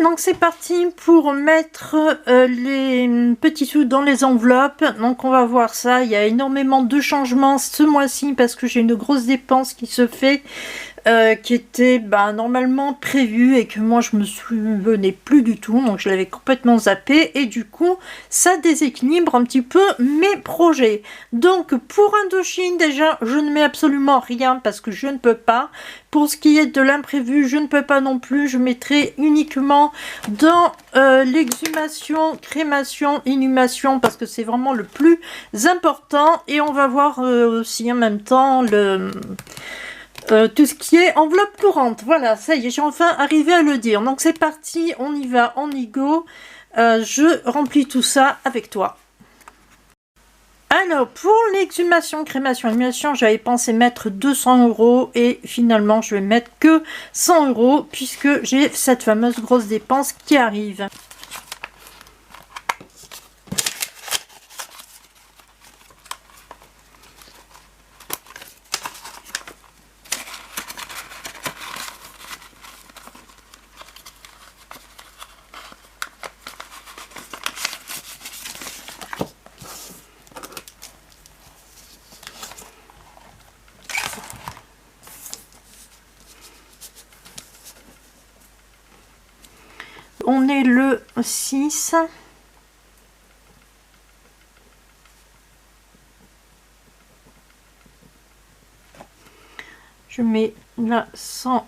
donc c'est parti pour mettre les petits sous dans les enveloppes. Donc on va voir ça, il y a énormément de changements ce mois-ci parce que j'ai une grosse dépense qui se fait. Qui était normalement prévu et que moi je me souvenais plus du tout, donc je l'avais complètement zappé et du coup ça déséquilibre un petit peu mes projets. Donc pour Indochine déjà je ne mets absolument rien parce que je ne peux pas. Pour ce qui est de l'imprévu je ne peux pas non plus, je mettrai uniquement dans l'exhumation, crémation, inhumation parce que c'est vraiment le plus important et on va voir aussi en même temps tout ce qui est enveloppe courante. Voilà, ça y est, j'ai enfin arrivé à le dire. Donc c'est parti, on y va, on y go. Je remplis tout ça avec toi. Alors, pour l'exhumation, crémation, inhumation, j'avais pensé mettre 200 € et finalement je vais mettre que 100 € puisque j'ai cette fameuse grosse dépense qui arrive. On est le 6. Je mets là 100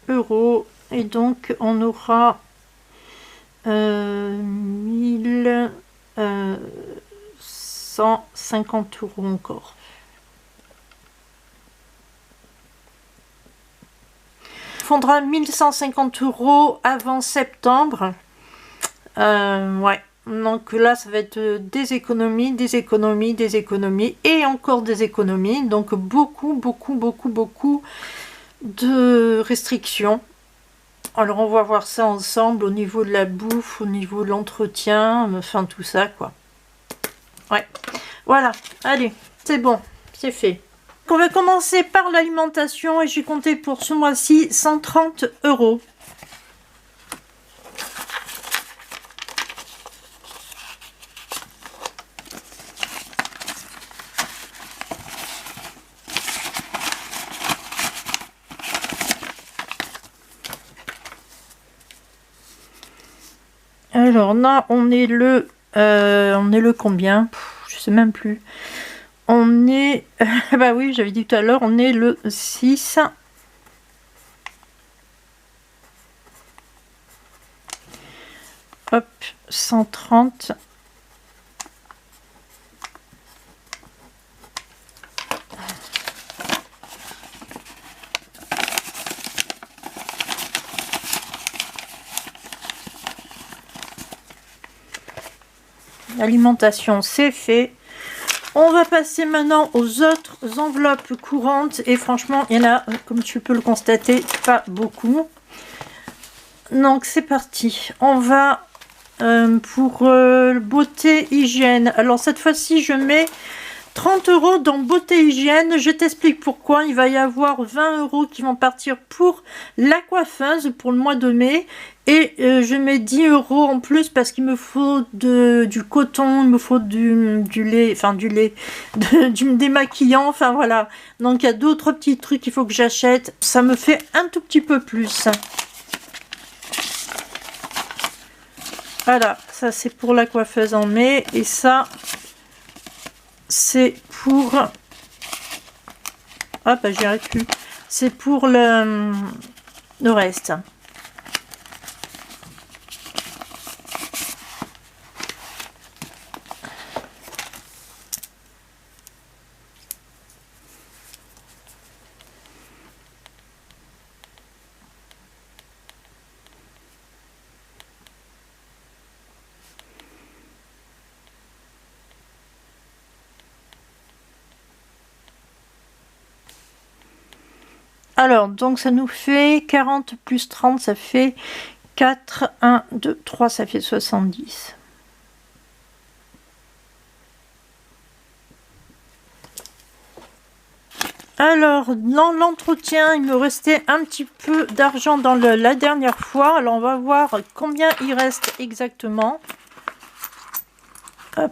€ et donc on aura 1150 € encore. Il faudra 1150 € avant septembre. Ouais. Donc là, ça va être des économies, des économies, des économies et encore des économies. Donc beaucoup de restrictions. Alors on va voir ça ensemble au niveau de la bouffe, au niveau de l'entretien, enfin tout ça quoi. Ouais. Voilà. Allez, c'est bon, c'est fait. On va commencer par l'alimentation et j'ai compté pour ce mois-ci 130 €. Alors là, on est le combien? Je sais même plus. On est, bah oui, j'avais dit tout à l'heure, on est le 6. Hop, 130. L'alimentation, c'est fait. On va passer maintenant aux autres enveloppes courantes et franchement, il y en a, comme tu peux le constater, pas beaucoup. Donc c'est parti. On va pour beauté hygiène. Alors cette fois-ci, je mets 30 € dans beauté hygiène. Je t'explique pourquoi. Il va y avoir 20 € qui vont partir pour la coiffeuse pour le mois de mai. Et je mets 10 € en plus parce qu'il me faut du coton, il me faut du lait, enfin du lait, du démaquillant, enfin voilà. Donc il y a d'autres petits trucs qu'il faut que j'achète. Ça me fait un tout petit peu plus. Voilà, ça c'est pour la coiffeuse en mai. Et ça, c'est pour... Ah bah j'y arrive plus. C'est pour le reste. Alors, donc ça nous fait 40 plus 30, ça fait 4, 1, 2, 3, ça fait 70. Alors, dans l'entretien, il me restait un petit peu d'argent dans la dernière fois. Alors, on va voir combien il reste exactement. Hop.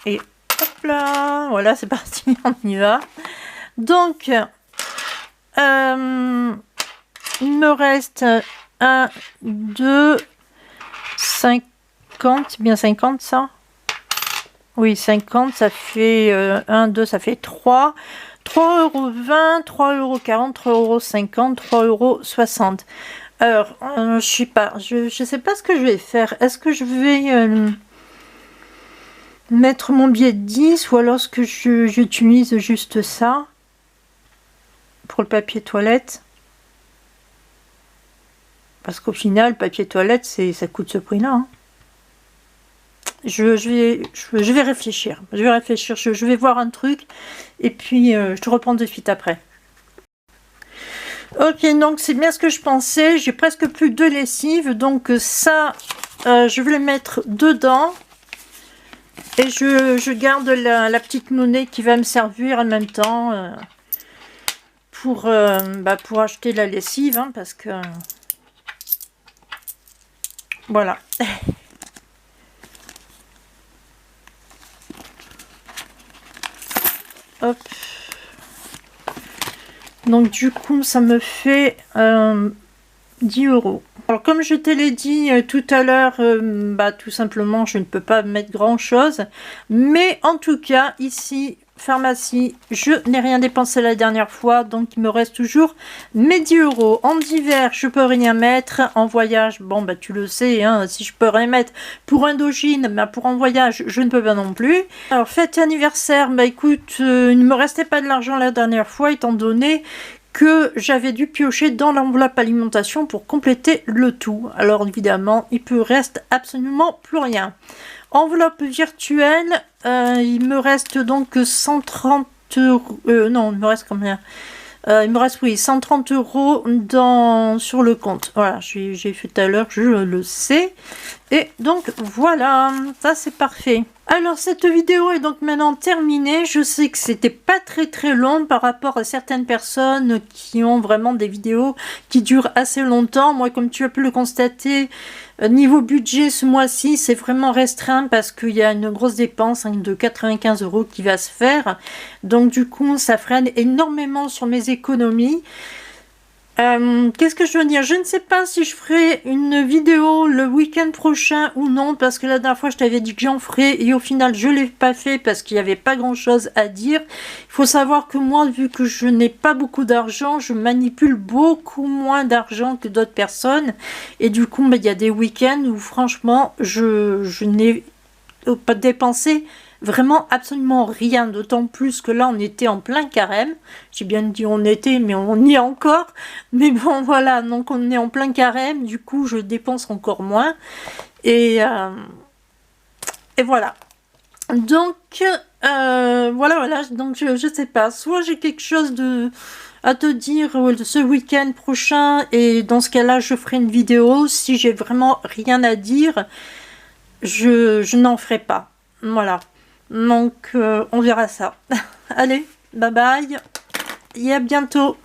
Et hop là, voilà, c'est parti, on y va. Donc, il me reste 1, 2, 50, bien 50 ça. Oui, 50, ça fait 1, 2, ça fait 3. 3,20 €, 3,40 €, 3,50 €, 3,60 €. Alors, je sais pas, je sais pas ce que je vais faire. Est-ce que je vais mettre mon billet de 10 ou alors est-ce que j'utilise juste ça pour le papier toilette? Parce qu'au final, le papier toilette, ça coûte ce prix-là. Hein. Je vais réfléchir. Je vais voir un truc et puis je te reprends de suite après. Ok, donc c'est bien ce que je pensais. J'ai presque plus de lessive, donc ça, je vais le mettre dedans. Et je garde la petite monnaie qui va me servir en même temps pour acheter la lessive, hein, parce que voilà. Hop. Donc du coup, ça me fait 10 €. Alors comme je te l'ai dit tout à l'heure, tout simplement, je ne peux pas mettre grand chose. Mais en tout cas, ici, pharmacie, je n'ai rien dépensé la dernière fois. Donc il me reste toujours mes 10 €. En hiver, je peux rien mettre. En voyage, bon tu le sais, hein, si je peux rien mettre pour Indochine, pour un voyage, je ne peux pas non plus. Alors fête anniversaire, écoute, il ne me restait pas de l'argent la dernière fois, étant donné que j'avais dû piocher dans l'enveloppe alimentation pour compléter le tout. Alors évidemment, il ne reste absolument plus rien. Enveloppe virtuelle, il me reste donc 130 €. Non, il me reste combien? Il me reste, oui, 130 € sur le compte. Voilà, j'ai fait tout à l'heure, je le sais. Et donc, voilà, ça c'est parfait. Alors, cette vidéo est donc maintenant terminée. Je sais que c'était pas très long par rapport à certaines personnes qui ont vraiment des vidéos qui durent assez longtemps. Moi, comme tu as pu le constater, niveau budget, ce mois-ci, c'est vraiment restreint parce qu'il y a une grosse dépense de 95 € qui va se faire. Donc, du coup, ça freine énormément sur mes économies. Qu'est-ce que je veux dire? Je ne sais pas si je ferai une vidéo le week-end prochain ou non, parce que la dernière fois je t'avais dit que j'en ferai et au final je ne l'ai pas fait parce qu'il n'y avait pas grand chose à dire. Il faut savoir que moi, vu que je n'ai pas beaucoup d'argent, je manipule beaucoup moins d'argent que d'autres personnes et du coup il y a des week-ends où franchement je n'ai pas dépensé vraiment absolument rien, d'autant plus que là on était en plein carême. J'ai bien dit on était, mais on y est encore, mais bon voilà, donc on est en plein carême, du coup je dépense encore moins et voilà. Donc voilà, donc je sais pas, soit j'ai quelque chose à te dire ce week-end prochain et dans ce cas-là je ferai une vidéo. Si j'ai vraiment rien à dire, je n'en ferai pas. Voilà. Donc, on verra ça. Allez, bye bye et à bientôt.